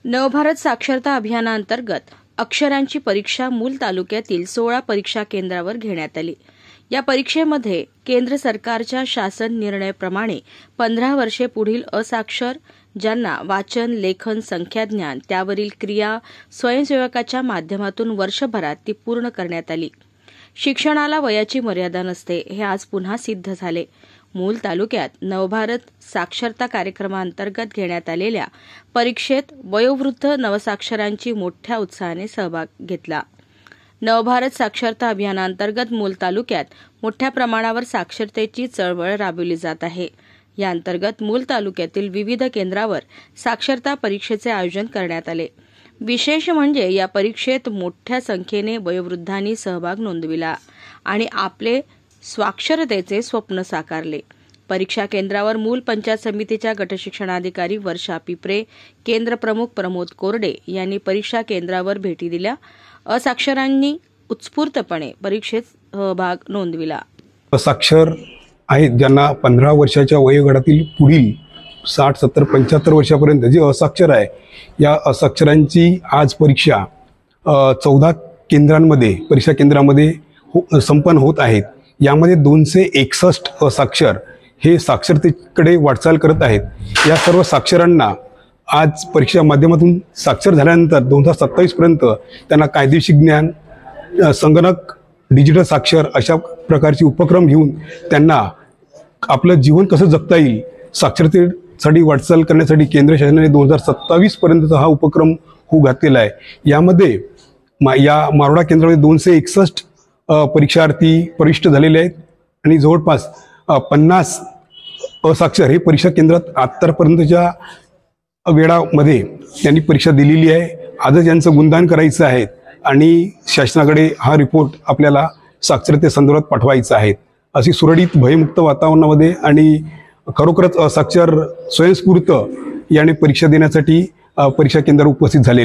नवभारत साक्षरता अभियानांतर्गत अक्षरांची परीक्षा मूल तालुक्यातील 16 परीक्षा केंद्रावर घेण्यात आली। या परीक्षेमध्ये केंद्र सरकारच्या शासन निर्णयाप्रमाणे 15 वर्षे पुढील असाक्षर ज्यांना वाचन, लेखन, संख्याज्ञान त्यावरील क्रिया स्वयंसेवकाच्या माध्यमातून वर्षभरात ती पूर्ण करण्यात आली। शिक्षणाला वयाची मर्यादा नसते हे आज पुन्हा सिद्ध झाले। मूल तालुक्यात नवभारत साक्षरता कार्यक्रमांतर्गत घेण्यात आलेल्या परीक्षेत वयोवृद्ध नवसाक्षरांची मोठ्या उत्साहाने सहभाग घेतला। नवभारत साक्षरता अभियानांतर्गत मूल तालुक्यात मोठ्या प्रमाणावर साक्षरतेची चळवळ राबवली जात आहे। या अंतर्गत मूल तालुक्यातील विविध केंद्रावर साक्षरता परीक्षेचे आयोजन करण्यात आले। विशेष म्हणजे या परीक्षेत मोठ्या संख्येने वयोवृद्धांनी सहभाग नोंदविला आणि आपले स्वाक्षरतेचे स्वप्न साकारले। परीक्षा केंद्रावर मूल पंचायत समितीच्या गटशिक्षणाधिकारी वर्षा पिपरे, केंद्र प्रमुख प्रमोद कोरडे यांनी परीक्षा केंद्रावर भेटी दिल्या। असाक्षरांनी उत्स्फूर्तपणे परीक्षेत सहभाग नोंदविला। असाक्षर आहेत ज्यांना 15 वर्षाच्या वयोगटातील पुढील 60, 70, 75 वर्षापर्यंत जे असाक्षर आहे, या असाक्षरांची आज परीक्षा 14 केंद्रांमध्ये परीक्षा केंद्रामध्ये संपन्न होत आहेत। यामध्ये 261 असाक्षर हे साक्षरतेकडे वाटचाल करत आहेत। या सर्व साक्षरांना आज परीक्षा माध्यमातून साक्षर झाल्यानंतर 2027 पर्यंत त्यांना कायदेशीर ज्ञान, संगणक, डिजिटल साक्षर अशा प्रकारचे उपक्रम घेऊन त्यांना आपलं जीवन कसं जगता येईल, साक्षरतेसाठी वाटचाल करण्यासाठी केंद्र शासनाने 2027 पर्यंतचा हा उपक्रम होऊ घातलेला आहे। यामध्ये या मारोडा केंद्रामध्ये 261 परीक्षार्थी प्रविष्ट झालेले आहेत आणि जवळपास 50 असाक्षर हे परीक्षा केंद्रात आतापर्यंतच्या वेळामध्ये त्यांनी परीक्षा दिलेली आहे। आजच यांचं गुणगान करायचं आहे आणि शासनाकडे हा रिपोर्ट आपल्याला साक्षरतेसंदर्भात पाठवायचा आहे। अशी सुरळीत भयमुक्त वातावरणामध्ये आणि खरोखरच असाक्षर स्वयंस्फूर्त याने परीक्षा देण्यासाठी परीक्षा केंद्रावर उपस्थित झाले।